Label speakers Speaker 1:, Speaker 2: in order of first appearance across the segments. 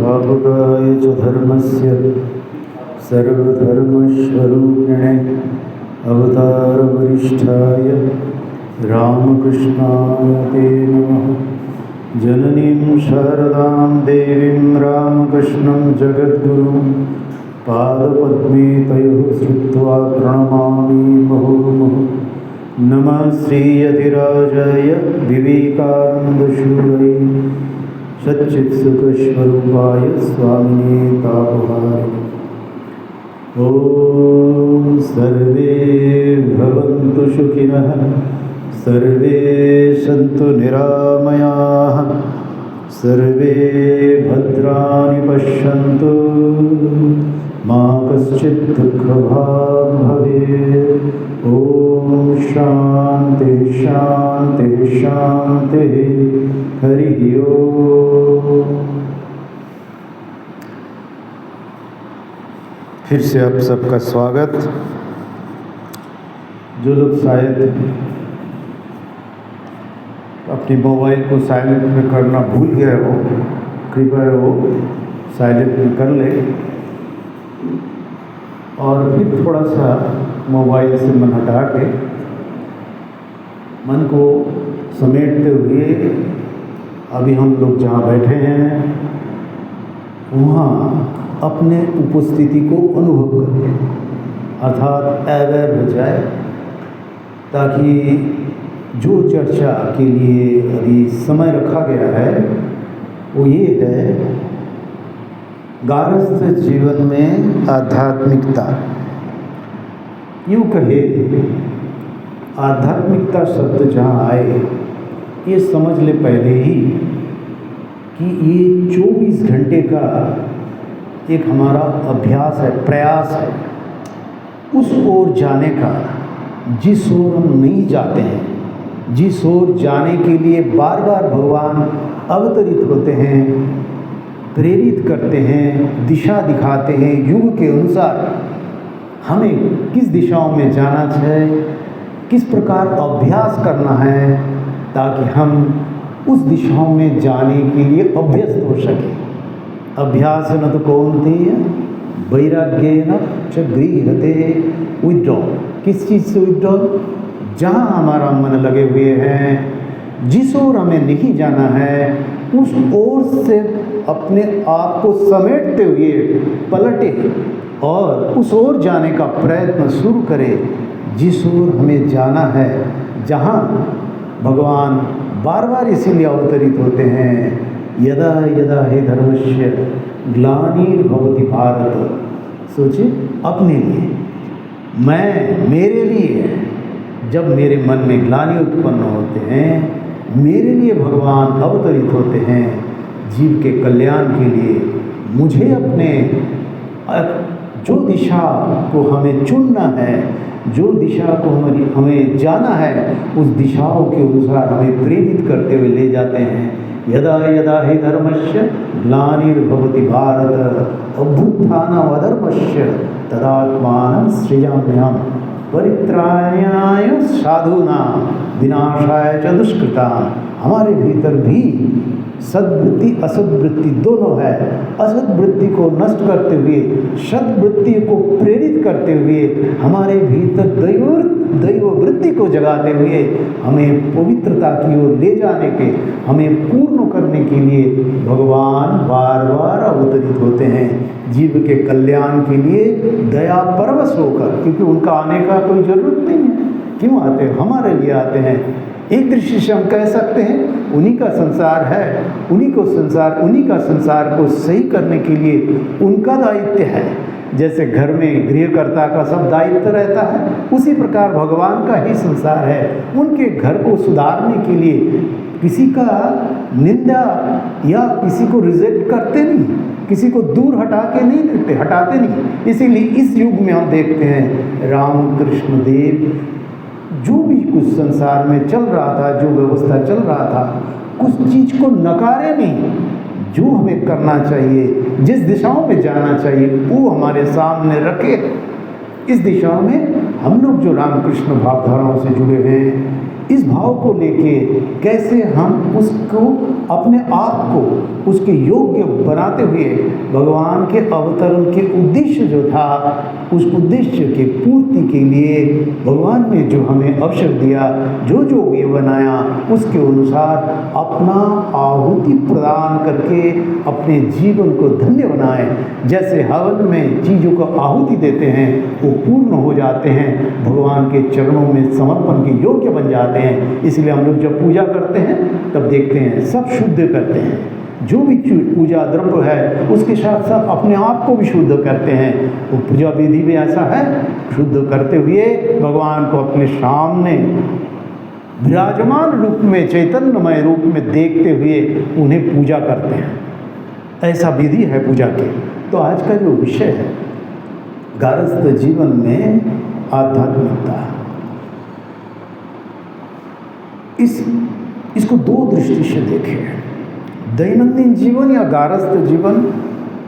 Speaker 1: संस्थापकाय च धर्मस्य सर्वधर्मस्वरूपिणे अवतारवरिष्ठाय रामकृष्णाय ते नमः। जननीं शारदां देवीं रामकृष्णं जगद्गुरुं पादपद्मे तयोः श्रुत्वा प्रणमामि मुहुर्मुहुः। नमः श्रीयतिराजाय विवेकानन्दशूरये सच्चित्सुखस्वरूपाय स्वामिने तापहारिणे। ॐ सर्वे भवन्तु सुखिनः, सर्वे सन्तु निरामयाः, सर्वे भद्राणि पश्यन्तु, मा कश्चित् दुःखभाग् भवेत्। ॐ शान्ति शान्ति शान्ति। हरि ओम। फिर से आप सबका स्वागत। जो लोग शायद अपनी मोबाइल को साइलेंट में करना भूल गए हो, कृपया वो साइलेंट में कर ले और फिर थोड़ा सा मोबाइल से मन हटा के मन को समेटते हुए अभी हम लोग जहाँ बैठे हैं वहाँ अपने उपस्थिति को अनुभव करें, अर्थात अवेयर हो जाए, ताकि जो चर्चा के लिए अभी समय रखा गया है वो ये है, गारस्थ जीवन में आध्यात्मिकता। यूँ कहे आध्यात्मिकता शब्द जहाँ आए ये समझ ले पहले ही कि ये 24 घंटे का एक हमारा अभ्यास है, प्रयास है उस ओर जाने का जिस ओर हम नहीं जाते हैं, जिस ओर जाने के लिए बार बार भगवान अवतरित होते हैं, प्रेरित करते हैं, दिशा दिखाते हैं। युग के अनुसार हमें किस दिशाओं में जाना है, किस प्रकार अभ्यास करना है ताकि हम उस दिशाओं में जाने के लिए अभ्यस्त हो सके। अभ्यास न तो कौन्तेय वैराग्येन च गृह्यते। विड्रॉ, किस चीज़ से विड्रॉ? जहाँ हमारा मन लगे हुए हैं, जिस ओर हमें नहीं जाना है उस ओर से अपने आप को समेटते हुए पलटे और उस ओर जाने का प्रयत्न शुरू करें जिस ओर हमें जाना है, जहाँ भगवान बार बार इसीलिए अवतरित होते हैं। यदा यदा हि धर्मस्य ग्लानिर्भवति भारत। सोचिए अपने लिए, मेरे लिए जब मेरे मन में ग्लानि उत्पन्न होते हैं, मेरे लिए भगवान अवतरित होते हैं जीव के कल्याण के लिए। मुझे अपने जो दिशा को हमें चुनना है, जो दिशा को हमें जाना है, उस दिशाओं के अनुसार हमें प्रेरित करते हुए ले जाते हैं। यदा यदा हि धर्मस्य ग्लानिर्भवति भारत अभ्युत्थानमधर्मस्य तदात्मानं सृजाम्यहम् परित्राणाय साधूनां विनाशाय च दुष्कृतां। हमारे भीतर भी सद्वृत्ति असद्वृत्ति दोनों है। असद्वृत्ति को नष्ट करते हुए, सद्वृत्ति को प्रेरित करते हुए, हमारे भीतर दैव वृत्ति को जगाते हुए हमें पवित्रता की ओर ले जाने के, हमें पूर्ण करने के लिए भगवान बार बार अवतरित होते हैं जीव के कल्याण के लिए दया परवश होकर। क्योंकि उनका आने का कोई ज़रूरत नहीं है। क्यों आते हैं? हमारे लिए आते हैं। एक दृष्टि से हम कह सकते हैं उन्हीं का संसार है, उन्हीं का संसार को सही करने के लिए उनका दायित्व है। जैसे घर में गृहकर्ता का सब दायित्व रहता है, उसी प्रकार भगवान का ही संसार है। उनके घर को सुधारने के लिए किसी का निंदा या किसी को रिजेक्ट करते नहीं, किसी को दूर हटाते नहीं। इसीलिए इस युग में हम देखते हैं रामकृष्ण देव जो भी कुछ संसार में चल रहा था, जो व्यवस्था चल रहा था, कुछ चीज़ को नकारे नहीं। जो हमें करना चाहिए, जिस दिशाओं में जाना चाहिए, वो हमारे सामने रखे। इस दिशा में हम लोग जो रामकृष्ण भावधाराओं से जुड़े हैं, इस भाव को लेके कैसे हम उसको अपने आप को उसके योग्य बनाते हुए भगवान के अवतरण के उद्देश्य जो था उस उद्देश्य के पूर्ति के लिए भगवान ने जो हमें अवसर दिया, जो जो वे बनाया, उसके अनुसार अपना आहुति प्रदान करके अपने जीवन को धन्य बनाए। जैसे हवन में चीज़ों को आहुति देते हैं वो पूर्ण हो जाते हैं, भगवान के चरणों में समर्पण के योग्य बन जाते हैं। इसलिए हम लोग जब पूजा करते हैं तब देखते हैं सब शुद्ध करते हैं, जो भी पूजा द्रव्य है उसके साथ साथ अपने आप को भी शुद्ध करते हैं। वो पूजा विधि भी ऐसा है, शुद्ध करते हुए भगवान को अपने सामने विराजमान रूप में, चैतन्यमय रूप में देखते हुए उन्हें पूजा करते हैं। ऐसा विधि है पूजा के। तो आज का जो विषय है गारस्थ जीवन में आध्यात्मिकता, इसको दो दृष्टि से देखें। दैनंदिन जीवन या गारस्थ जीवन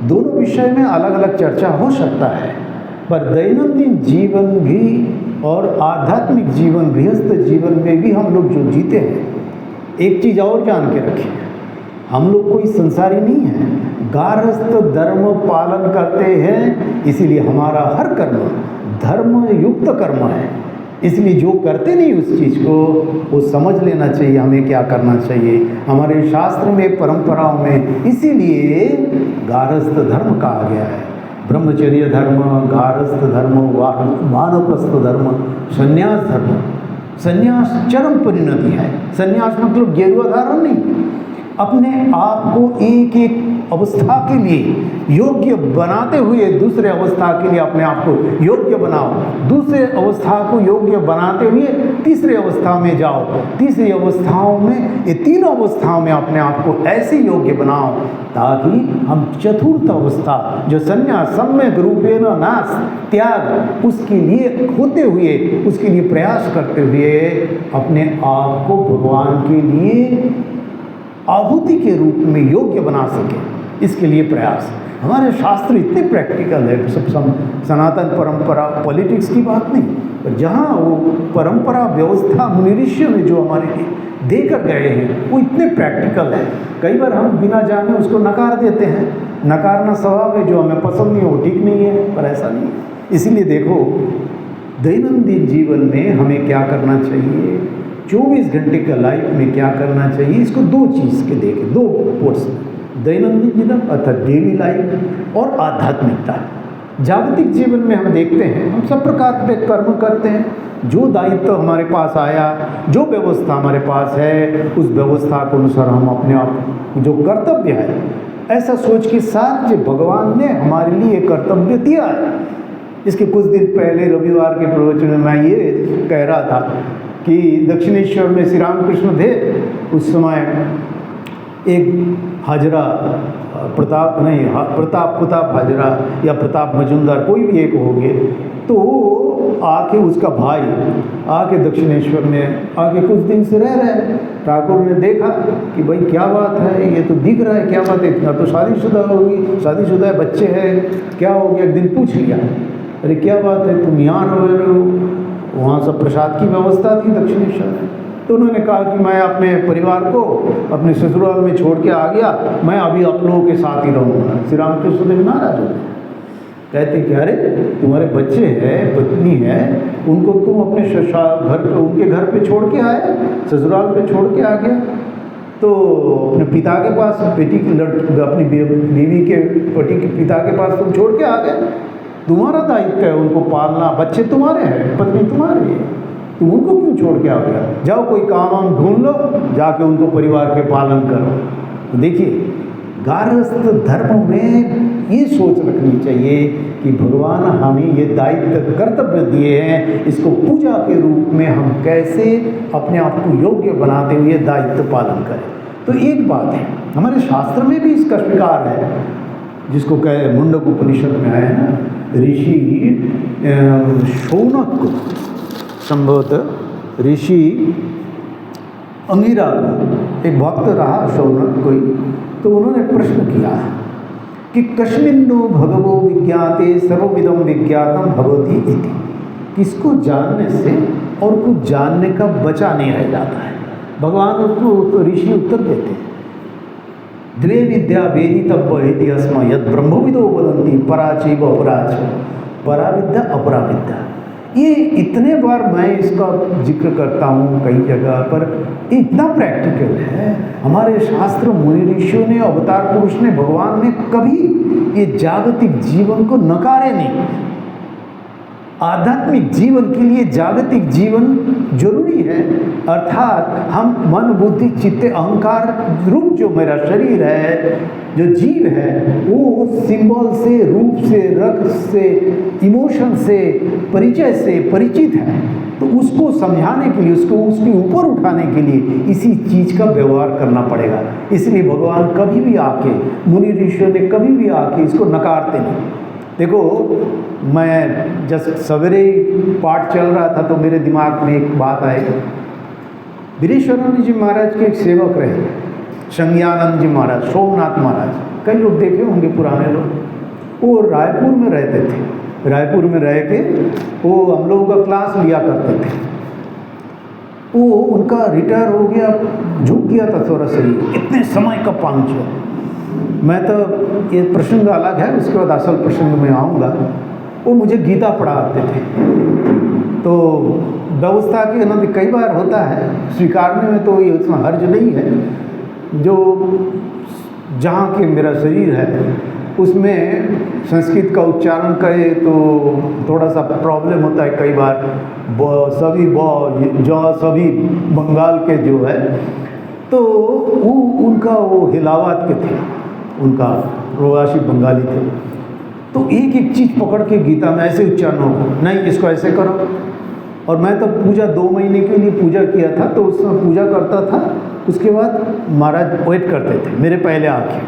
Speaker 1: दोनों विषय में अलग अलग चर्चा हो सकता है, पर दैनंदिन जीवन भी और आध्यात्मिक जीवन, गृहस्थ जीवन में भी हम लोग जो जीते हैं, एक चीज़ और जान के रखें, हम लोग कोई संसारी नहीं है, गारस्थ धर्म पालन करते हैं। इसीलिए हमारा हर कर्म धर्म युक्त कर्म है। इसलिए जो करते नहीं उस चीज़ को वो समझ लेना चाहिए हमें क्या करना चाहिए। हमारे शास्त्र में, परंपराओं में इसीलिए गारस्थ धर्म कहा गया है। ब्रह्मचर्य धर्म, गारस्थ धर्म, वानप्रस्थ धर्म, संन्यास धर्म। संन्यास चरम परिणति है। संन्यास मतलब गेरुआ धारण नहीं, अपने आप को एक एक अवस्था के लिए योग्य बनाते हुए दूसरे अवस्था के लिए अपने आप को योग्य बनाओ, दूसरे अवस्था को योग्य बनाते हुए तीसरे अवस्था में जाओ, तीसरी अवस्थाओं में, ये तीनों अवस्थाओं में अपने आप को ऐसे योग्य बनाओ ताकि हम चतुर्थ अवस्था जो संन्यास सम्यक रूपेण नाश त्याग, उसके लिए होते हुए, उसके लिए प्रयास करते हुए अपने आप को भगवान के लिए आहुति के रूप में योग्य बना सके, इसके लिए प्रयास। हमारे शास्त्र इतने प्रैक्टिकल है, सब सनातन परंपरा, पॉलिटिक्स की बात नहीं, पर जहाँ वो परंपरा व्यवस्था मुनि ऋषियों ने जो हमारे लिए देकर गए हैं वो इतने प्रैक्टिकल है। कई बार हम बिना जाने उसको नकार देते हैं, नकारना स्वभाव है, जो हमें पसंद नहीं है वो ठीक नहीं है, पर ऐसा नहीं है। इसीलिए देखो दैनंदिन जीवन में हमें क्या करना चाहिए, 24 घंटे का लाइफ में क्या करना चाहिए, इसको दो चीज़ के देखें, दो पोर्शन, दैनंदिन जीवन अर्थात डेली लाइफ और आध्यात्मिकता। जागतिक जीवन में हम देखते हैं हम सब प्रकार के कर्म करते हैं, जो दायित्व हमारे पास आया, जो व्यवस्था हमारे पास है, उस व्यवस्था के अनुसार हम अपने आप जो कर्तव्य है ऐसा सोच के साथ जो भगवान ने हमारे लिए कर्तव्य दिया है। इसके कुछ दिन पहले रविवार के प्रवचन में मैं ये कह रहा था कि दक्षिणेश्वर में श्री रामकृष्ण थे, उस समय एक हाजरा प्रताप हाजरा या प्रताप मजुमदार, कोई भी एक होंगे, तो आके उसका भाई आके दक्षिणेश्वर में आके कुछ दिन से रह रहे। ठाकुर ने देखा कि भाई क्या बात है, ये तो दिख रहा है, क्या बात है, इतना तो शादीशुदा होगी, शादीशुदा है, बच्चे हैं, क्या हो गया। एक दिन पूछ लिया, अरे क्या बात है, तुम यहाँ रह रहे हो, वहाँ सब प्रसाद की व्यवस्था थी दक्षिणेश्वर में। तो उन्होंने कहा कि मैं अपने परिवार को अपने ससुराल में छोड़ के आ गया, मैं अभी आप लोगों के साथ ही रहूँगा। श्री रामकृष्ण देव नाराज होते, कहते कि अरे तुम्हारे बच्चे हैं, पत्नी है, उनको तुम अपने घर पे, उनके घर पे छोड़ के आए, ससुराल पे छोड़ के आ गया, तो अपने पिता के पास, बेटी की अपनी बीवी के पति के पिता के पास तुम छोड़ के आ गए, तुम्हारा दायित्व है उनको पालना, बच्चे तुम्हारे हैं, पत्नी तुम्हारी है, तुम उनको क्यों छोड़ के आ गया, जाओ कोई काम वाम ढूंढ लो, जाके उनको परिवार के पालन करो। तो देखिए गारस्थ धर्म में ये सोच रखनी चाहिए कि भगवान हमें ये दायित्व कर्तव्य दिए हैं, इसको पूजा के रूप में हम कैसे अपने आप को योग्य बनाते हुए दायित्व पालन करें। तो एक बात है, हमारे शास्त्र में भी इसका स्वीकार है, जिसको कहे मुंडक उपनिषद में आया ना, ऋषि शौनक को, संभवतः ऋषि अंगिरा को, एक भक्त रहा शौनक कोई, तो उन्होंने प्रश्न किया कि कस्मिन्नो भगवो विज्ञाते सर्वविदं विज्ञातम भवति इति, किसको जानने से और कुछ जानने का बचा नहीं रह जाता है। भगवान उसको तो ऋषि उत्तर देते हैं, द्वे विद्या वेदी तब वेदी अस्म यद ब्रह्मविदो वदन्ति पराचैव अपराच, परा विद्या अपरा विद्या। ये इतने बार मैं इसका जिक्र करता हूँ कई जगह पर, इतना प्रैक्टिकल है। हमारे शास्त्र मुनि ऋषियों ने, अवतार पुरुष ने, भगवान ने कभी ये जागतिक जीवन को नकारे नहीं। आध्यात्मिक जीवन के लिए जागतिक जीवन जरूरी है, अर्थात हम मन बुद्धि चित्त अहंकार रूप जो मेरा शरीर है, जो जीव है, वो सिंबल से, रूप से, रक्त से, इमोशन से, परिचय से परिचित है। तो उसको समझाने के लिए, उसको उसके ऊपर उठाने के लिए इसी चीज़ का व्यवहार करना पड़ेगा। इसलिए भगवान कभी भी आके, मुनि ऋषियों ने कभी भी आके इसको नकारते नहीं। देखो, मैं जब सवेरे पाठ चल रहा था तो मेरे दिमाग में एक बात आई। वीरेश्वरानंद जी महाराज के एक सेवक रहे, संज्ञानंद जी महाराज, सोमनाथ महाराज, कई लोग देखे होंगे पुराने लोग। वो रायपुर में रहते थे। रायपुर में रह के वो हम लोगों का क्लास लिया करते थे। वो उनका रिटायर हो गया, झुक गया था थोड़ा शरीर, इतने समय का पांचों। मैं तो, ये प्रसंग अलग है, उसके बाद असल प्रसंग में आऊँगा। वो मुझे गीता पढ़ाते थे। तो व्यवस्था के ना कई बार होता है स्वीकारने में, तो ये उसमें हर्ज नहीं है। जो जहाँ के मेरा शरीर है उसमें संस्कृत का उच्चारण करे तो थोड़ा सा प्रॉब्लम होता है कई बार। सभी जो सभी बंगाल के जो है, तो वो उनका वो हिलावत के थे, उनका प्रवासी बंगाली थे। तो एक एक चीज़ पकड़ के गीता में ऐसे उच्चारण हो, नहीं इसको ऐसे करो। और मैं तो पूजा 2 महीने के लिए पूजा किया था, तो उसमें पूजा करता था। उसके बाद महाराज वेट करते थे मेरे पहले आके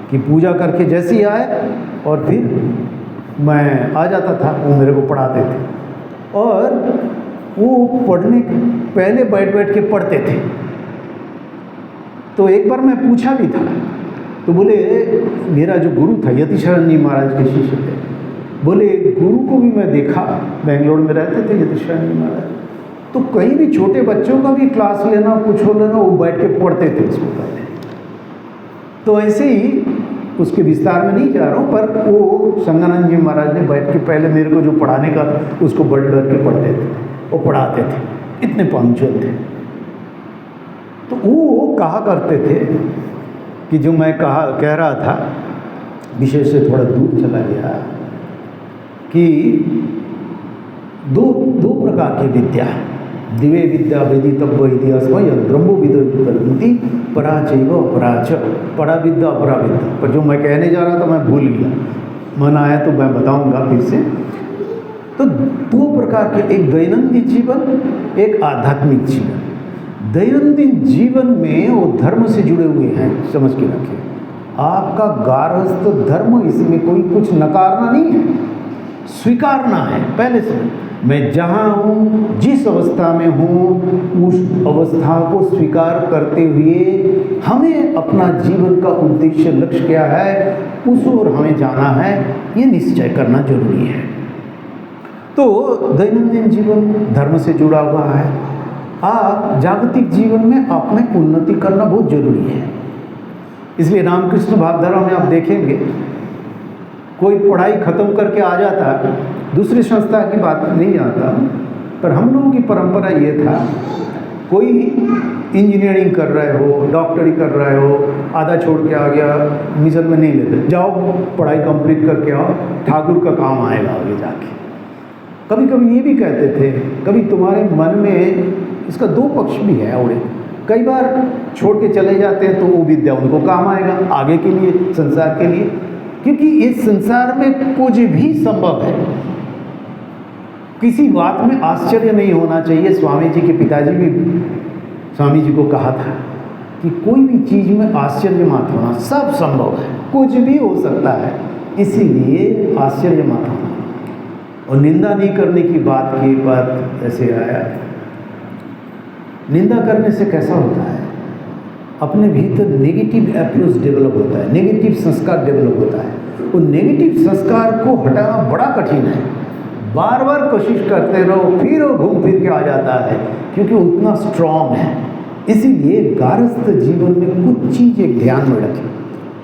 Speaker 1: कि पूजा करके जैसे ही आए, और फिर मैं आ जाता था, वो मेरे को पढ़ाते थे। और वो पढ़ने पहले बैठ बैठ के पढ़ते थे। तो एक बार मैं पूछा भी था, तो बोले, मेरा जो गुरु था यतिशरण जी महाराज के शिष्य थे, बोले गुरु को भी मैं देखा, बेंगलोर में रहते थे यतिशरण जी महाराज, तो कहीं भी छोटे बच्चों का भी क्लास लेना, कुछ हो लेना, वो बैठ के पढ़ते थे उसको पहले। तो ऐसे ही उसके विस्तार में नहीं जा रहा हूँ, पर वो संज्ञानंद जी महाराज ने बैठ के पहले मेरे को जो पढ़ाने का उसको बढ़ बढ़ के पढ़ते थे, वो पढ़ाते थे, इतने पंक्चुअल थे। तो वो कहा करते थे कि जो मैं कह रहा था, विषय से थोड़ा दूर चला गया, कि दो प्रकार की विद्या, दिव्य विद्या वेदी तब वेदी अस्म यद ब्रह्मो विदो वदन्ति पराचैव अपराच, परा विद्या अपरा विद्या। पर जो मैं कहने जा रहा था मैं भूल गया, मन आया तो मैं बताऊंगा फिर से। तो 2 प्रकार के, एक दैनंदिन जीवन, एक आध्यात्मिक जीवन। दैनंदिन जीवन में वो धर्म से जुड़े हुए हैं, समझ के रखिए। आपका गारहस्थ धर्म, इसमें कोई कुछ नकारना नहीं है, स्वीकारना है पहले से। मैं जहाँ हूँ, जिस अवस्था में हूँ, उस अवस्था को स्वीकार करते हुए हमें अपना जीवन का उद्देश्य, लक्ष्य क्या है, उस ओर हमें जाना है, ये निश्चय करना जरूरी है। तो दैनंदिन जीवन धर्म से जुड़ा हुआ है। आप जागतिक जीवन में अपने उन्नति करना बहुत जरूरी है। इसलिए रामकृष्ण भावधारा में आप देखेंगे, कोई पढ़ाई खत्म करके आ जाता, दूसरी संस्था की बात नहीं जानता, पर हम लोगों की परंपरा ये था, कोई इंजीनियरिंग कर रहे हो, डॉक्टरी कर रहे हो, आधा छोड़ के आ गया, मिशन में नहीं लेते, जाओ पढ़ाई कंप्लीट करके आओ, ठाकुर का काम आएगा आगे जाके। कभी कभी ये भी कहते थे, कभी तुम्हारे मन में इसका 2 पक्ष भी है। और कई बार छोड़ के चले जाते हैं तो वो विद्या उनको काम आएगा आगे के लिए, संसार के लिए, क्योंकि इस संसार में कुछ भी संभव है। किसी बात में आश्चर्य नहीं होना चाहिए। स्वामी जी के पिताजी भी स्वामी जी को कहा था कि कोई भी चीज़ में आश्चर्य मत होना, सब संभव है, कुछ भी हो सकता है, इसीलिए आश्चर्य मत होना। और निंदा नहीं करने की बात ऐसे आया, निंदा करने से कैसा होता है, अपने भीतर नेगेटिव अप्रोच डेवलप होता है, नेगेटिव संस्कार डेवलप होता है। वो नेगेटिव संस्कार को हटाना बड़ा कठिन है। बार बार कोशिश करते रहो, फिर वो घूम फिर के आ जाता है, क्योंकि उतना स्ट्रांग है। इसीलिए गारस्थ जीवन में कुछ चीज़ एक ध्यान में रखें,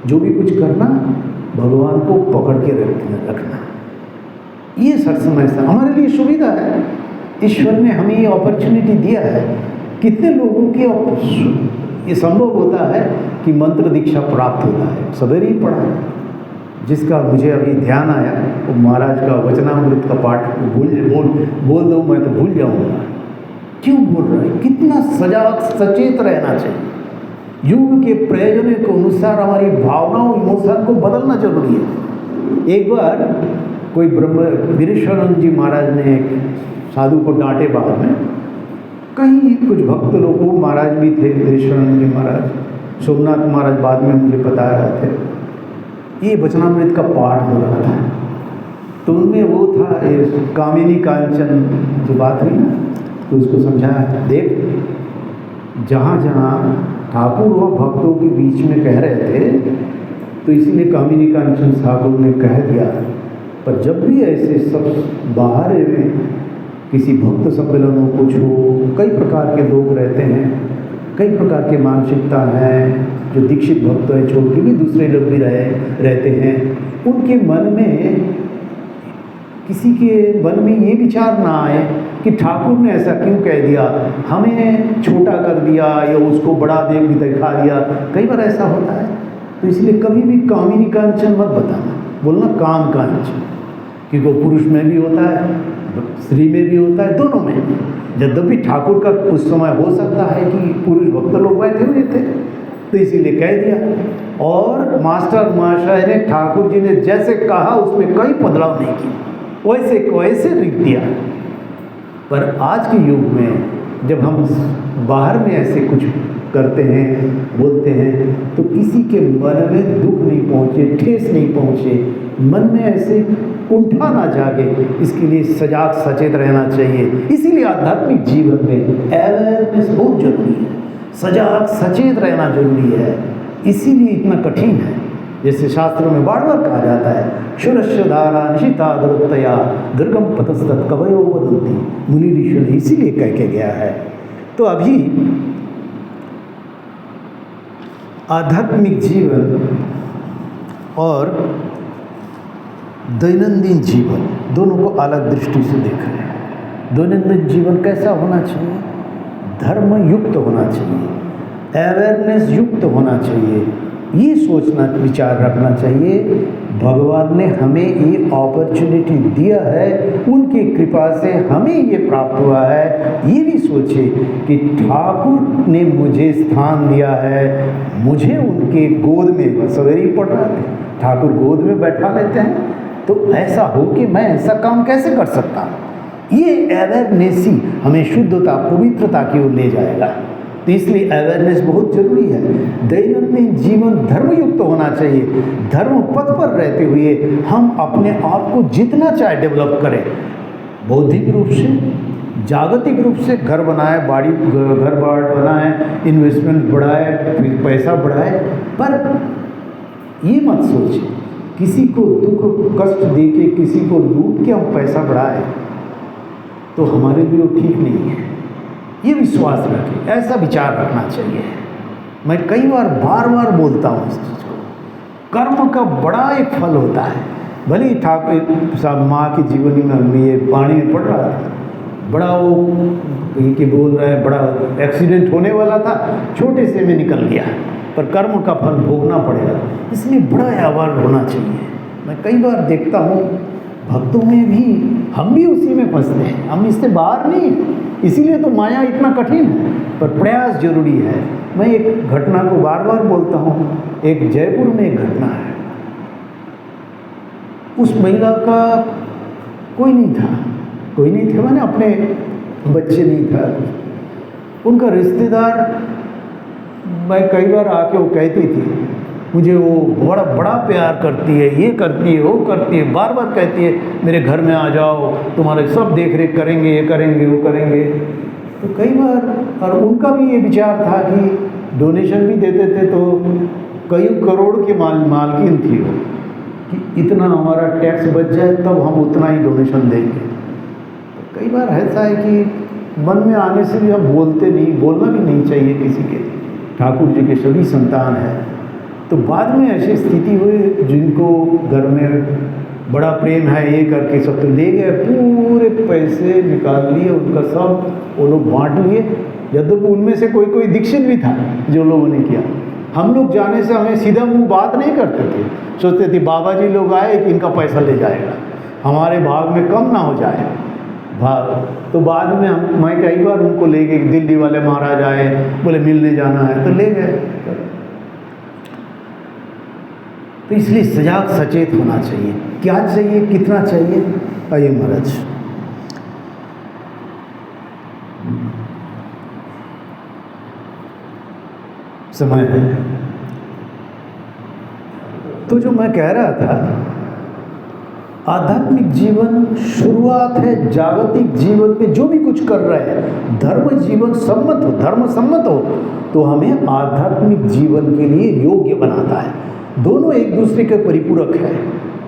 Speaker 1: जो भी कुछ करना भगवान को पकड़ के रखना। ये सच समय से हमारे लिए सुविधा है, ईश्वर ने हमें ये अपॉर्चुनिटी दिया है। कितने लोगों के ये संभव होता है कि मंत्र दीक्षा प्राप्त होता है, सवेरे ही पढ़ा है। जिसका मुझे अभी ध्यान आया वो महाराज का वचनामृत का पाठ बोल दो मैं तो भूल जाऊंगा। क्यों बोल रहा है? कितना सजाग सचेत रहना चाहिए। युग के प्रयोजन के अनुसार हमारी भावनाओं इमोशन को बदलना जरूरी है। एक बार कोई वीरेश्वरानंद जी महाराज ने एक साधु को डांटे बाद में, कहीं कुछ भक्त लोगों, महाराज भी थे वीरेश्वरानंद जी महाराज, सोमनाथ महाराज बाद में मुझे बता रहे थे, ये वचनामृत का पाठ हो रहा था। तो उनमें वो था कामिनी कांचन जो बात हुई ना, तो उसको समझाया, देख जहाँ जहाँ ठाकुर व भक्तों के बीच में कह रहे थे तो इसीलिए कामिनी कांचन ठाकुर ने कह दिया। पर जब भी ऐसे सब बाहर में किसी भक्त सम्मेलनों कुछ हो, कई प्रकार के लोग रहते हैं, कई प्रकार की मानसिकता है, जो दीक्षित भक्त है छोड़ के भी दूसरे लोग भी रहते हैं, उनके मन में किसी के मन में ये विचार ना आए कि ठाकुर ने ऐसा क्यों कह दिया, हमें छोटा कर दिया या उसको बड़ा देख दिखा दिया। कई बार ऐसा होता है। तो इसलिए कभी भी कामिनी कांचन मत बताना, बोलना काम कांचन, क्योंकि वो पुरुष में भी होता है, स्त्री में भी होता है, दोनों में। यद्यपि ठाकुर का उस समय हो सकता है कि पुरुष भक्त लोग बैठे हुए थे, तो इसीलिए कह दिया। और मास्टर महाशय ने, ठाकुर जी ने जैसे कहा उसमें कोई बदलाव नहीं किया, वैसे को वैसे लिख दिया। पर आज के युग में जब हम बाहर में ऐसे कुछ करते हैं, बोलते हैं, तो किसी के मन में दुख नहीं पहुँचे, ठेस नहीं पहुँचे, मन में ऐसे कुंठा ना जागे, इसके लिए सजाग सचेत रहना चाहिए। इसीलिए आध्यात्मिक जीवन में अवेयरनेस बहुत जरूरी है, सजाग सचेत रहना जरूरी है। इसीलिए इतना कठिन है। जैसे शास्त्रों में बार बार कहा जाता है, क्षुरस्य धारा निशिता दुरतया दुर्गम पतस्तत् कवयो वदन्ति, मुनि ऋषि ने इसीलिए कह के गया है। तो अभी आध्यात्मिक जीवन और दैनंदिन जीवन दोनों को अलग दृष्टि से देख रहे हैं। दैनंदिन जीवन कैसा होना चाहिए? धर्म युक्त होना चाहिए, अवेयरनेस युक्त होना चाहिए, ये सोचना विचार रखना चाहिए भगवान ने हमें ये अपॉर्चुनिटी दिया है, उनकी कृपा से हमें ये प्राप्त हुआ है। ये भी सोचे कि ठाकुर ने मुझे स्थान दिया है, मुझे उनके गोद में, सवेरे ही पढ़ रहा था, ठाकुर गोद में बैठा लेते हैं, तो ऐसा हो कि मैं ऐसा काम कैसे कर सकता हूँ। ये अवेयरनेस ही हमें शुद्धता, पवित्रता की ओर ले जाएगा। तो इसलिए अवेयरनेस बहुत जरूरी है। दैनंदिन जीवन धर्मयुक्त होना चाहिए। धर्म पथ पर रहते हुए हम अपने आप को जितना चाहे डेवलप करें, बौद्धिक रूप से, जागतिक रूप से, घर बनाए, घर बाड़ बनाए, इन्वेस्टमेंट बढ़ाए, पैसा बढ़ाए, पर ये मत सोचें किसी को दुख कष्ट दे के, किसी को लूट के हम पैसा बढ़ाए तो हमारे लिए वो ठीक नहीं है। ये विश्वास रखें, ऐसा विचार रखना चाहिए। मैं कई बार बार बोलता हूँ इस चीज़ को। कर्म का बड़ा एक फल होता है। भले ही ठाकुर साहब माँ की जीवनी में ये वाणी में पढ़ रहा था, बड़ा वो ये कि बोल रहा है, बड़ा एक्सीडेंट होने वाला था, छोटे से में निकल गया, पर कर्म का फल भोगना पड़ेगा। इसलिए बड़ा अवेयर होना चाहिए। मैं कई बार देखता हूँ भक्तों में भी, हम भी उसी में फंसते हैं, हम इससे बाहर नहीं। इसीलिए तो माया इतना कठिन है, पर प्रयास जरूरी है। मैं एक घटना को बार बोलता हूँ। एक जयपुर में एक घटना है। उस महिला का कोई नहीं था, मैंने अपने बच्चे नहीं था, उनका रिश्तेदार। मैं कई बार आके वो कहती थी मुझे, वो बड़ा प्यार करती है, ये करती है, वो करती है, बार कहती है मेरे घर में आ जाओ, तुम्हारे सब देख रेख करेंगे, ये करेंगे, वो करेंगे। तो कई बार, और उनका भी ये विचार था कि डोनेशन भी देते थे, तो कई करोड़ की मालकिन थी वो, कि इतना हमारा टैक्स बच जाए तब हम उतना ही डोनेशन देंगे। कई बार ऐसा है कि मन में आने से भी हम बोलते नहीं, बोलना भी नहीं चाहिए किसी के। ठाकुर जी के सभी संतान हैं, तो बाद में ऐसी स्थिति हुई जिनको घर में बड़ा प्रेम है ये करके सब तो ले गए, पूरे पैसे निकाल लिए उनका, सब वो लोग बांट लिए। यद्यपि उनमें से कोई कोई दीक्षित भी था जो लोगों ने किया। हम लोग जाने से हमें सीधा मुंह बात नहीं करते थे, सोचते थे बाबा जी लोग आए कि इनका पैसा ले जाएगा, हमारे भाग में कम ना हो जाए भाग। तो बाद में मैं कई बार उनको ले गए, दिल्ली वाले महाराज आए, बोले मिलने जाना है तो ले गए। तो इसलिए सजाग सचेत होना चाहिए। क्या चाहिए, कितना चाहिए? आइए महाराज। समय है तो जो मैं कह रहा था, आध्यात्मिक जीवन शुरुआत है जागतिक जीवन में। जो भी कुछ कर रहे हैं धर्म जीवन सम्मत हो, धर्म सम्मत हो, तो हमें आध्यात्मिक जीवन के लिए योग्य बनाता है। दोनों एक दूसरे के परिपूरक है।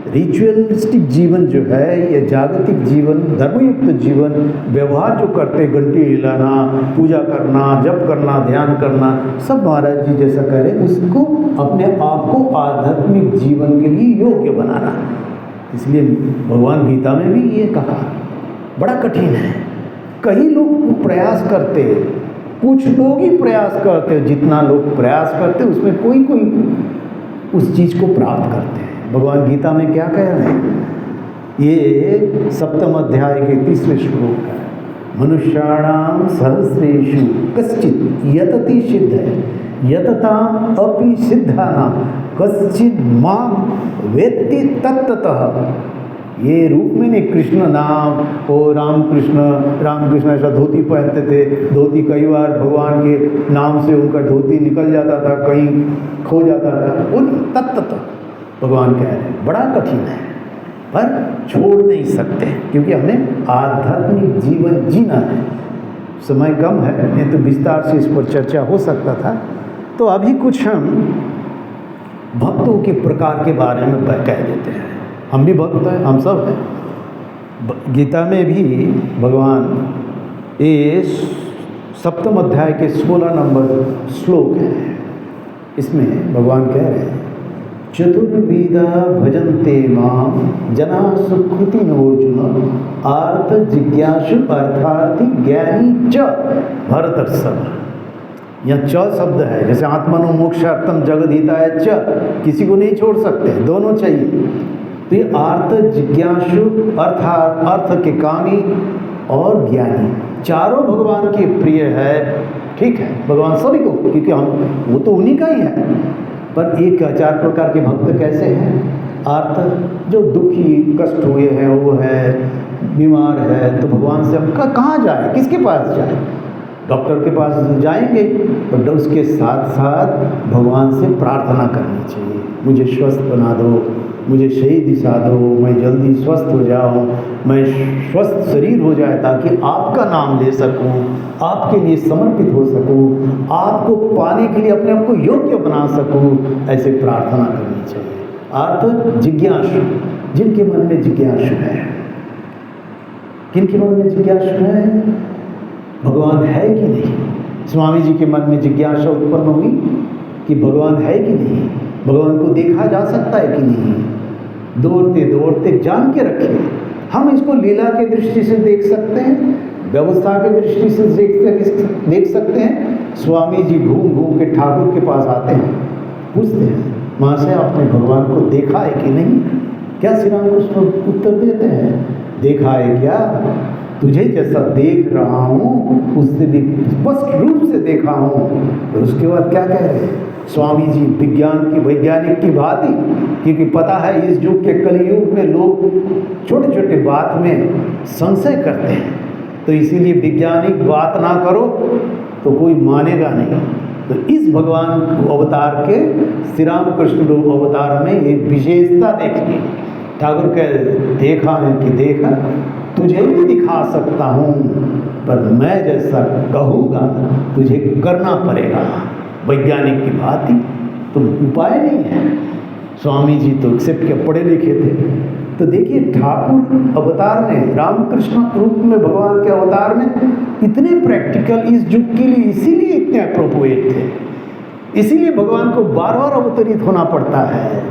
Speaker 1: रिचुअलिस्टिक जीवन जो है, या जागतिक जीवन, धर्मयुक्त जीवन, व्यवहार जो करते, घंटी हिलाना, पूजा करना, जप करना, ध्यान करना, सब महाराज जी जैसा कह रहे, उसको अपने आप को आध्यात्मिक जीवन के लिए योग्य बनाना। इसलिए भगवान गीता में भी ये कहा। बड़ा कठिन है, कई लोग प्रयास करते, कुछ लोग ही प्रयास करते, जितना लोग प्रयास करते उसमें कोई कोई उस चीज़ को प्राप्त करते हैं। भगवान गीता में क्या कह रहे हैं? ये 7वें अध्याय के 3 श्लोक है। मनुष्याणाम सहस्रेषु कश्चित यतति सिद्धये यतताम अपि सिद्धानां कश्चित् माम वेत्ति तत्ततः। ये रूप में नहीं, कृष्ण नाम, ओ रामकृष्ण ऐसा धोती पहनते थे। धोती कई बार भगवान के नाम से उनका धोती निकल जाता था, कहीं खो जाता था। वो तत्ततः भगवान कह रहे हैं। बड़ा कठिन है पर छोड़ नहीं सकते, क्योंकि हमें आध्यात्मिक जीवन जीना है। समय कम है, नहीं तो विस्तार से इस पर चर्चा हो सकता था। तो अभी कुछ हम भक्तों के प्रकार के बारे में कह देते हैं। हम भी भक्त हैं, हम सब हैं। गीता में भी भगवान, ये 7वें अध्याय के 16 नंबर श्लोक है, इसमें भगवान कह रहे हैं, चतुर्विधा भजन्ते मां जना सुकृतिनोर्जुन आर्थ जिज्ञासु अर्थार्थी ज्ञानी च भरतर्षभ। यहाँ च शब्द है, जैसे आत्मनो मोक्षार्थम जगद्धिताय च, किसी को नहीं छोड़ सकते, दोनों चाहिए। तो ये आर्थ जिज्ञासु अर्थात अर्थ के कामी और ज्ञानी, चारों भगवान के प्रिय है। ठीक है, भगवान सभी को, क्योंकि हम वो तो उन्हीं का ही है। पर एक 4 प्रकार के भक्त कैसे हैं? अर्थ, जो दुखी कष्ट हुए हैं, वो है बीमार है, तो भगवान से हम कहाँ जाए, किसके पास जाए? डॉक्टर के पास जाएंगे, तो उसके साथ साथ भगवान से प्रार्थना करनी चाहिए, मुझे स्वस्थ बना दो, मुझे सही दिशा दो, मैं जल्दी स्वस्थ हो जाऊं, मैं स्वस्थ शरीर हो जाए ताकि आपका नाम ले सकूं, आपके लिए समर्पित हो सकूं, आपको पाने के लिए अपने आप को योग्य बना सकूं। ऐसे प्रार्थना करनी चाहिए। अर्थ जिज्ञासु, जिनके मन में जिज्ञासु है। किनके मन में जिज्ञासु है? भगवान है कि नहीं? स्वामी जी के मन में जिज्ञासा उत्पन्न हुई कि भगवान है कि नहीं, भगवान को देखा जा सकता है कि नहीं। दौड़ते दौड़ते जान के रखे, हम इसको लीला के दृष्टि से देख सकते हैं, व्यवस्था के दृष्टि से देख सकते हैं। स्वामी जी घूम घूम के ठाकुर के पास आते हैं, पूछते हैं, माँ से आपने भगवान को देखा है कि नहीं? क्या श्री राम कृष्ण उत्तर देते हैं, देखा है क्या? तुझे जैसा देख रहा हूँ उससे भी स्पष्ट रूप से देखा हूँ। और उसके बाद क्या कह रहे हैं स्वामी जी? विज्ञान की, वैज्ञानिक की भांति, क्योंकि पता है इस युग के कलयुग में लोग छोटे छोटे बात में संशय करते हैं, तो इसीलिए वैज्ञानिक बात ना करो तो कोई मानेगा नहीं। तो इस भगवान अवतार के, श्री राम कृष्ण अवतार में एक विशेषता देखी। ठाकुर कह देखा है कि देखा, तुझे भी दिखा सकता हूँ, पर मैं जैसा कहूँगा तुझे करना पड़ेगा। वैज्ञानिक की बात ही तो उपाय नहीं है। स्वामी जी तो एक्सेप्ट के पढ़े लिखे थे, तो देखिए ठाकुर अवतार में, रामकृष्ण रूप में, भगवान के अवतार में इतने प्रैक्टिकल इस युग के लिए इसीलिए इतने अप्रोप्रिएट थे, इसीलिए भगवान को बार बार अवतरित होना पड़ता है।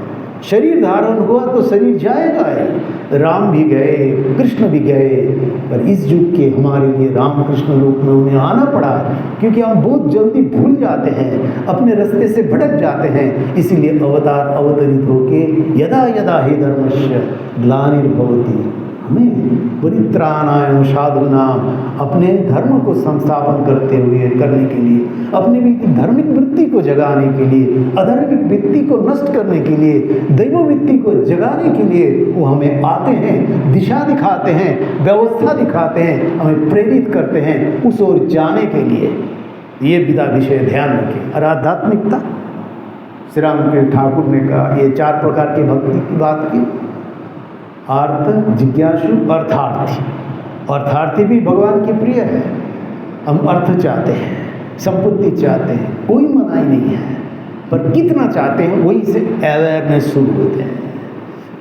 Speaker 1: शरीर धारण हुआ तो शरीर जाएगा ही। राम भी गए, कृष्ण भी गए, पर इस युग के हमारे लिए रामकृष्ण रूप में उन्हें आना पड़ा, क्योंकि हम बहुत जल्दी भूल जाते हैं, अपने रास्ते से भटक जाते हैं। इसीलिए अवतार अवतरित होके यदा यदा हि धर्मस्य ग्लानिर्भवति, हमें परित्राणाय साधूनाम, अपने धर्म को संस्थापन करते हुए करने के लिए, अपने भी धार्मिक वृत्ति को जगाने के लिए, अधार्मिक वृत्ति को नष्ट करने के लिए, दैव वृत्ति को जगाने के लिए वो हमें आते हैं, दिशा दिखाते हैं, व्यवस्था दिखाते हैं, हमें प्रेरित करते हैं उस ओर जाने के लिए। ये विदा विषय ध्यान रखें। और आध्यात्मिकता, श्री राम के ठाकुर ने कहा ये 4 प्रकार की भक्ति की बात की। आर्त, जिज्ञासु, अर्थार्थी। अर्थार्थी भी भगवान की प्रिय है। हम अर्थ चाहते हैं, संपत्ति चाहते हैं, कोई मनाही नहीं है, पर कितना चाहते हैं वही से अवेयरनेस शुरू होते हैं।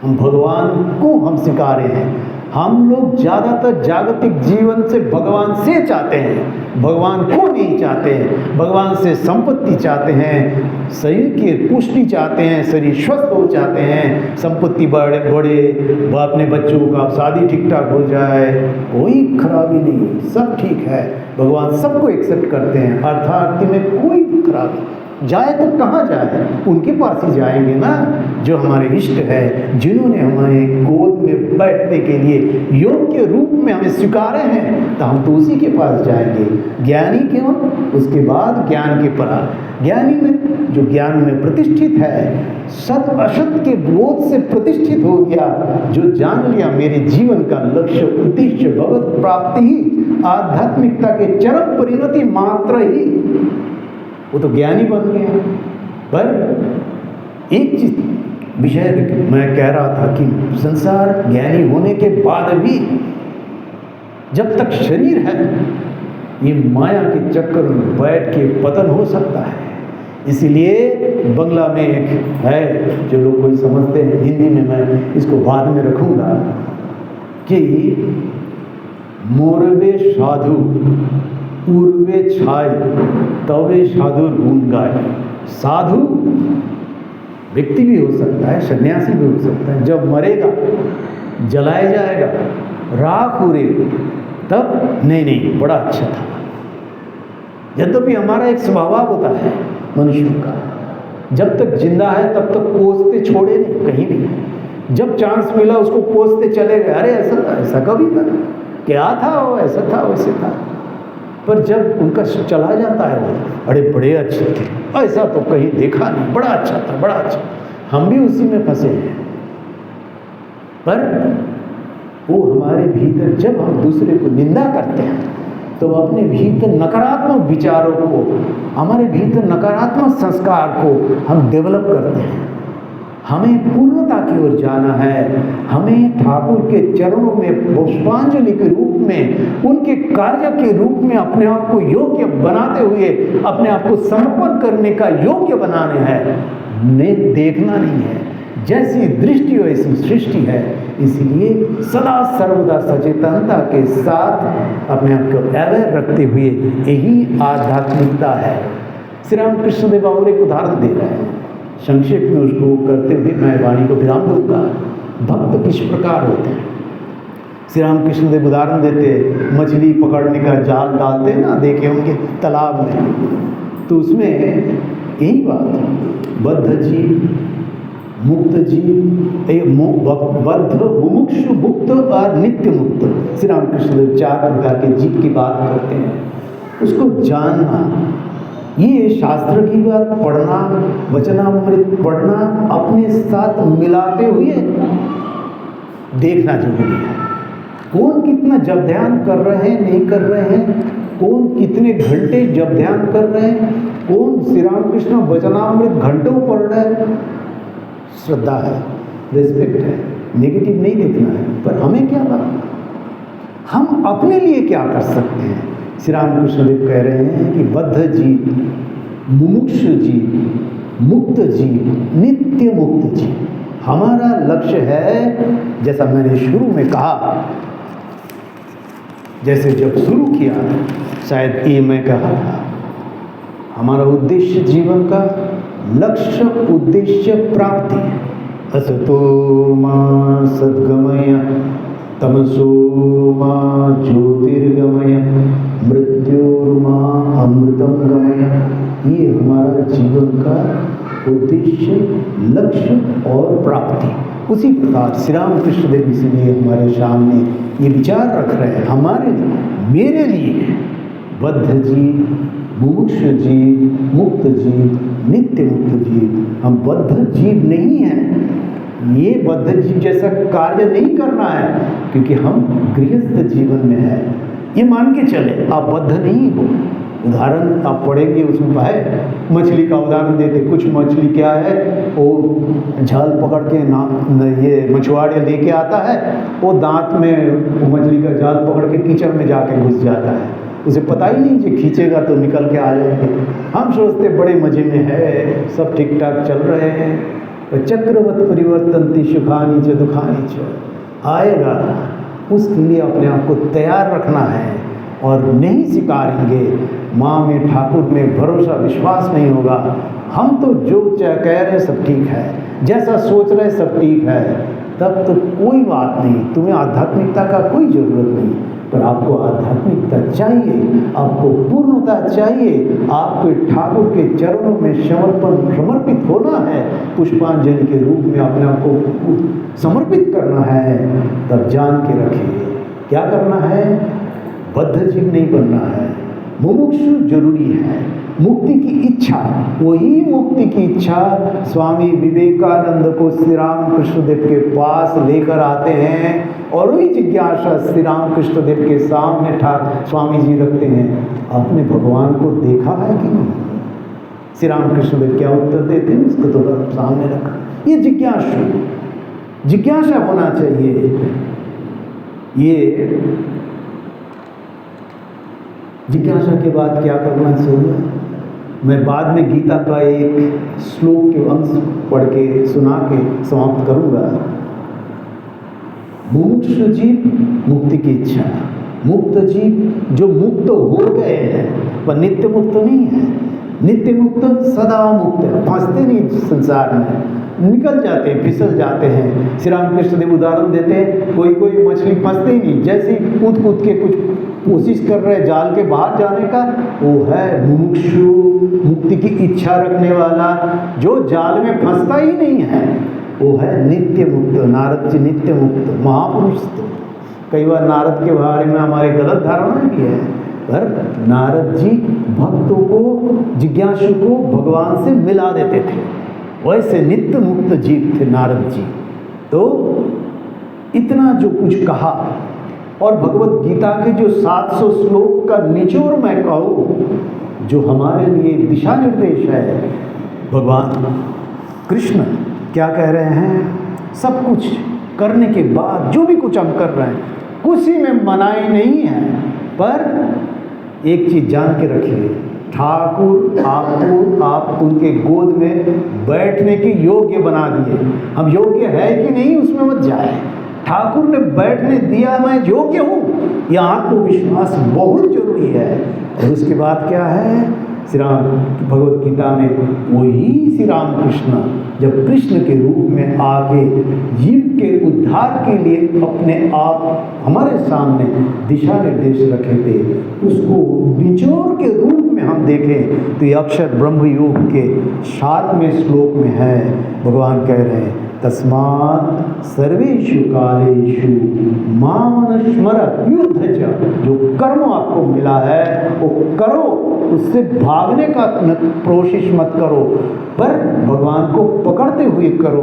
Speaker 1: हम भगवान को हम स्वीकारे हैं। हम लोग ज़्यादातर जागतिक जीवन से भगवान से चाहते हैं, भगवान को नहीं चाहते हैं। भगवान से संपत्ति चाहते हैं, शरीर की पुष्टि चाहते हैं, शरीर स्वस्थ हो चाहते हैं, संपत्ति बढ़े, अपने बच्चों का शादी ठीक ठाक हो जाए, कोई खराबी नहीं, सब ठीक है। भगवान सबको एक्सेप्ट करते हैं। अर्थार्थी में कोई खराबी, जाए तो कहाँ जाए, उनके पास ही जाएंगे ना जो हमारे इष्ट है, जिन्होंने हमें गोद में बैठने के लिए योग के रूप में हमें स्वीकारे हैं, तो हम तो उसी के पास जाएंगे। ज्ञानी क्यों? उसके बाद ज्ञान के परा, ज्ञानी में जो ज्ञान में प्रतिष्ठित है, सत असत के बोध से प्रतिष्ठित हो गया, जो जान लिया मेरे जीवन का लक्ष्य उद्देश्य भगवत प्राप्ति ही, आध्यात्मिकता के चरम परिणति मात्र ही, वो तो ज्ञानी बन गया। पर एक चीज विषय मैं कह रहा था कि संसार ज्ञानी होने के बाद भी जब तक शरीर है, ये माया के चक्कर में बैठ के पतन हो सकता है। इसीलिए बंगला में एक है जो लोग कोई समझते हैं, हिंदी में मैं इसको बाद में रखूँगा, कि मोरबे साधु पूर्वे छाय तवे साधुर गुण गाय। साधु व्यक्ति भी हो सकता है, सन्यासी भी हो सकता है, जब मरेगा जलाया जाएगा, राख उड़ेगी, तब नहीं बड़ा अच्छा था। यद्यपि हमारा एक स्वभाव होता है मनुष्य का, जब तक जिंदा है तब तक कोसते छोड़े नहीं कहीं भी, जब चांस मिला उसको कोसते चले गए, अरे ऐसा था, ऐसा कभी था, क्या था वो, ऐसा था, वैसे था। पर जब उनका चला जाता है वो, अरे बड़े अच्छे थे, ऐसा तो कहीं देखा नहीं, बड़ा अच्छा था, बड़ा अच्छा। हम भी उसी में फंसे हैं। पर वो हमारे भीतर, जब हम दूसरे को निंदा करते हैं तो अपने भीतर नकारात्मक विचारों को, हमारे भीतर नकारात्मक संस्कार को हम डेवलप करते हैं। हमें पूर्णता की ओर जाना है। हमें ठाकुर के चरणों में पुष्पांजलि के रूप में, उनके कार्य के रूप में अपने आप को योग्य बनाते हुए अपने आप को समर्पण करने का योग्य बनाने हैं, देखना नहीं है। जैसी दृष्टि वैसी सृष्टि है। इसीलिए सदा सर्वदा सचेतनता के साथ अपने आप को अवेयर रखते हुए, यही आध्यात्मिकता है। श्री राम कृष्णदेव और एक उदाहरण दे रहे हैं, संक्षेप में उसको करते हुए मैं वाणी को विराम दूंगा। भक्त किस प्रकार होते हैं? श्री राम कृष्णदेव उदाहरण देते, मछली पकड़ने का जाल डालते ना, देखे होंगे तालाब में, तो उसमें यही बात, बद्ध जीव, मुक्त जीव, बद्ध, मुमुक्षु, मुक्त और नित्य मुक्त। श्री राम कृष्णदेव 4 प्रकार के जीव की बात करते हैं। उसको जानना, ये शास्त्र की बात पढ़ना, वचनामृत पढ़ना, अपने साथ मिलाते हुए देखना जरूरी है। कौन कितना जप ध्यान कर रहे हैं, नहीं कर रहे हैं, कौन कितने घंटे जप ध्यान कर रहे हैं, कौन श्री रामकृष्ण वचनामृत घंटों पढ़ रहे हैं। श्रद्धा है, रिस्पेक्ट है, नेगेटिव नहीं देखना है। पर हमें क्या बात, हम अपने लिए क्या कर सकते हैं? श्री रामकृष्ण देव कह रहे हैं कि बद्ध जीव, मुमुक्षु जीव, मुक्त जीव, नित्य मुक्त जीव, हमारा लक्ष्य है, जैसा मैंने शुरू में कहा, जैसे जब शुरू किया शायद ये मैं कहा था, हमारा उद्देश्य जीवन का लक्ष्य उद्देश्य प्राप्ति है। असतो मां सद्गमय तमसो मां ज्योतिर्गमय मृत्योर्मां अमृतम गमय। ये हमारा जीवन का उद्देश्य, लक्ष्य और प्राप्ति। उसी प्रकार श्री राम कृष्ण देव इसलिए हमारे सामने ये विचार रख रहे हैं, हमारे लिए, मेरे लिए, बद्ध जीव, मुमुक्ष जीव, मुक्त जीव, नित्य मुक्त जीव। हम बद्ध जीव नहीं हैं। ये बद्ध जीव जैसा कार्य नहीं करना है, क्योंकि हम गृहस्थ जीवन में हैं। ये मान के चले आप बद्ध नहीं हो। उदाहरण आप पढ़ेंगे उसमें है, मछली का उदाहरण देते। कुछ मछली क्या है, वो झाल पकड़ के ये मछुआरे लेके आता है, वो दांत में वो मछली का जाल पकड़ के कीचड़ में जाके घुस जाता है। उसे पता ही नहीं कि खींचेगा तो निकल के आ जाएंगे। हम सोचते बड़े मजे में है, सब ठीक ठाक चल रहे हैं। तो चक्रवत परिवर्तन्ति सुखानी च दुखानी च, आएगा। उसके लिए अपने आप को तैयार रखना है और नहीं स्वीकारेंगे, माँ में, ठाकुर में भरोसा विश्वास नहीं होगा। हम तो जो कह रहे हैं सब ठीक है, जैसा सोच रहे सब ठीक है, तब तो कोई बात नहीं। तुम्हें आध्यात्मिकता का कोई ज़रूरत नहीं, पर आपको आध्यात्मिकता चाहिए, आपको पूर्णता चाहिए, आपको ठाकुर के चरणों में समर्पित होना है, पुष्पांजलि के रूप में अपने आप को समर्पित करना है। तब जान के रखिए क्या करना है, बद्ध जीव नहीं बनना है। मुमुक्षु जरूरी है, मुक्ति की इच्छा, वही मुक्ति की इच्छा स्वामी विवेकानंद को श्री राम कृष्ण देव के पास लेकर आते हैं, और वही जिज्ञासा श्री राम कृष्ण देव के सामने स्वामी जी रखते हैं। आपने भगवान को देखा है कि नहीं? श्री राम कृष्ण देव क्या उत्तर देते हैं, उसको तो सामने रखा। ये जिज्ञासा होना चाहिए। ये जिज्ञासा के बाद क्या करना चाहिए, मैं बाद में गीता का एक श्लोक के अंश पढ़ के सुना के समाप्त करूंगा। मुमुक्ष जीव, मुक्ति की इच्छा। मुक्त जीव जो मुक्त हो गए हैं, पर नित्य मुक्त नहीं है। नित्य मुक्त सदा मुक्त है, फंसते नहीं संसार में, निकल जाते हैं, फिसल जाते हैं। श्री राम कृष्ण देव उदाहरण देते हैं, कोई मछली फंसते ही नहीं, जैसे ही कूद के कुछ कोशिश कर रहे हैं जाल के बाहर जाने का, वो है मुमुक्षु, मुक्ति की इच्छा रखने वाला, जो जाल में फंसता ही नहीं है, वो है नित्य मुक्त। नारद जी नित्य मुक्त महापुरुष। तो कई बार नारद के बारे में हमारे गलत धारणा भी है, पर नारद जी भक्तों को, जिज्ञासु को भगवान से मिला देते थे। वैसे नित्य मुक्त जीव थे नारद जी। तो इतना जो कुछ कहा, और भगवत गीता के जो 700 श्लोक का निचोड़ मैं कहूँ, जो हमारे लिए दिशा निर्देश है। भगवान कृष्ण क्या कह रहे हैं, सब कुछ करने के बाद जो भी कुछ हम कर रहे हैं, खुशी में मनाए नहीं है, पर एक चीज़ जान के रखिए, ठाकुर आपको, आप उनके गोद में बैठने के योग्य बना दिए। हम योग्य है कि नहीं उसमें मत जाए, ठाकुर ने बैठने दिया, मैं योग्य हूँ, यह आत्मविश्वास बहुत जरूरी है। और उसके बाद क्या है, श्री राम भगवत गीता में वही श्री राम कृष्ण जब कृष्ण के रूप में आके जीव के उद्धार के लिए अपने आप हमारे सामने दिशा निर्देश रखे थे, उसको निचोड़ के रूप में हम देखें तो ये अक्षर ब्रह्म योग के 7वें श्लोक में है। भगवान कह रहे हैं, तस्मात् सर्वेषु कालेषु मां स्मर युद्ध च। जो कर्म आपको मिला है वो करो, उससे भागने का कोशिश मत करो, पर भगवान को पकड़ते हुए करो।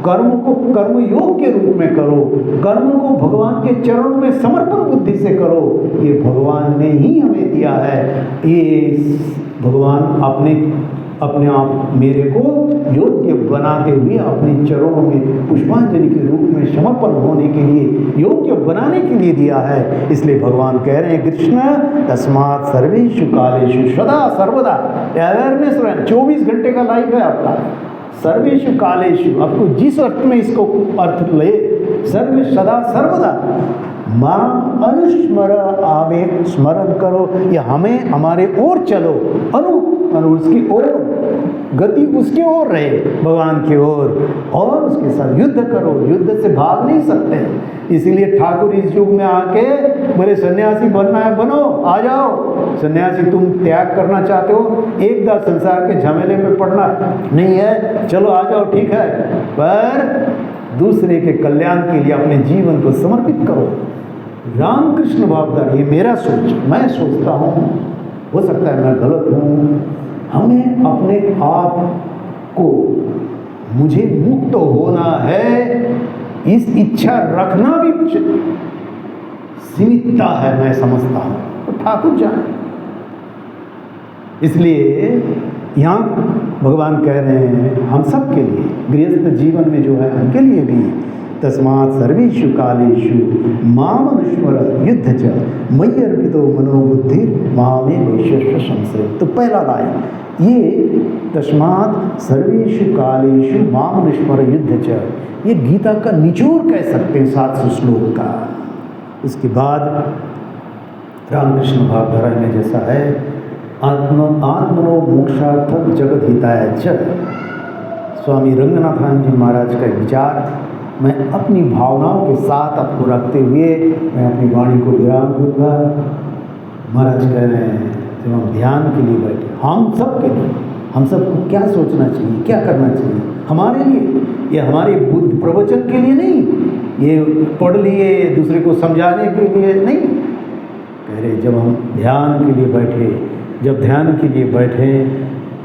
Speaker 1: कर्म को कर्म योग के रूप में करो, कर्म को भगवान के चरणों में समर्पण बुद्धि से करो। ये भगवान ने ही हमें दिया है। ये भगवान अपने आप मेरे को योग्य बनाते हुए अपने चरणों में पुष्पांजलि के रूप में समर्पण होने के लिए, योग्य बनाने के लिए दिया है। इसलिए भगवान कह रहे हैं, कृष्ण तस्मात् सर्वेषु कालेषु सदा सर्वदा अवेयरनेस रहे। 24 घंटे का लाइफ है आपका, सर्वेषु कालेषु, आपको जिस अर्थ में इसको अर्थ ले, सर्व सदा सर्वदा माम अनुस्मर, आवे स्मरण करो, या हमें हमारे ओर चलो, अनु उसकी ओर, गति उसके ओर रहे, भगवान की ओर, और उसके साथ युद्ध करो। युद्ध से भाग नहीं सकते, इसीलिए ठाकुर इस युग में आके बोले सन्यासी बनना है बनो, आ जाओ सन्यासी, तुम त्याग करना चाहते हो, एकदम संसार के झमेले में पड़ना नहीं है, चलो आ जाओ, ठीक है, पर दूसरे के कल्याण के लिए अपने जीवन को समर्पित करो। रामकृष्ण भावदार, ये मेरा सोच, मैं सोचता हूँ, हो सकता है मैं गलत हूँ, हमें अपने आप को, मुझे मुक्त होना है, इस इच्छा रखना भी सीमितता है, मैं समझता हूँ, तो ठाकुर जाने। इसलिए यहाँ भगवान कह रहे हैं हम सब के लिए, गृहस्थ जीवन में जो है उनके लिए भी, तस्मात् सर्वेषु कालेषु माम अनुस्मर युद्ध च मयि अर्पितो मनोबुद्धि मामे वैश्य संशय। तो पहला लाइन ये, तस्मात् सर्वेषु कालेषु माम अनुस्मर युद्ध च, ये गीता का निचोड़ कह सकते हैं 700 श्लोक का। उसके बाद रामकृष्ण भावधारा में जैसा है, आत्मनो मोक्षार्थम जगत हिताय च, स्वामी रंगनाथान जी महाराज का विचार मैं अपनी भावनाओं के साथ आपको रखते हुए मैं अपनी वाणी को विराम दूंगा। महाराज कह रहे हैं जब हम ध्यान के लिए बैठे, हम सब के लिए, हम सबको क्या सोचना चाहिए, क्या करना चाहिए हमारे लिए, ये हमारे बुद्ध प्रवचन के लिए नहीं, ये पढ़ लिए दूसरे को समझाने के लिए नहीं, कह रहे जब हम ध्यान के लिए बैठे, जब ध्यान के लिए बैठे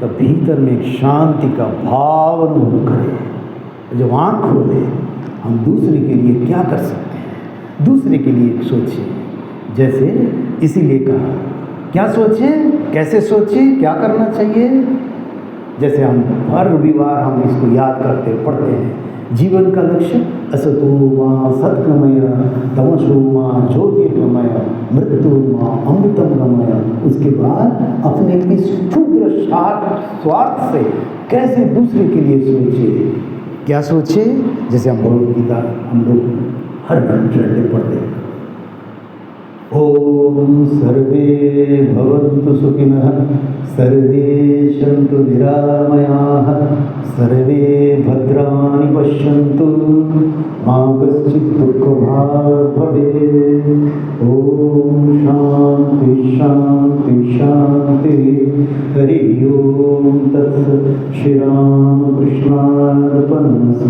Speaker 1: तब भीतर में एक शांति का भाव अनुभव करें। जब आँख खोले, हम दूसरे के लिए क्या कर सकते हैं, दूसरे के लिए सोचें। जैसे इसीलिए कहा क्या सोचें, कैसे सोचें, क्या करना चाहिए। जैसे हम हर रविवार हम इसको याद करते पढ़ते हैं, जीवन का लक्ष्य असतो मां सत्गमय, तमसो मां ज्योतिर्गमय, मृत्यु मां अमृतम गमय। उसके बाद अपने इस क्षुद्र स्वार्थ से कैसे दूसरे के लिए सोचे, क्या सोचे। जैसे हम भगवद्गीता हम लोग हर घंटे पढ़ते हैं, ओम सर्वे भवन्तु सुखिनः, सर्वे सन्तु निरामयाः, सर्वे भद्राणि पश्यन्तु, मा कश्चित् दुःखभाग् भवेत्। ओम शांति शांति शांति। हरि ओम तत्सत्। श्री राम कृष्णार्पणमस्तु।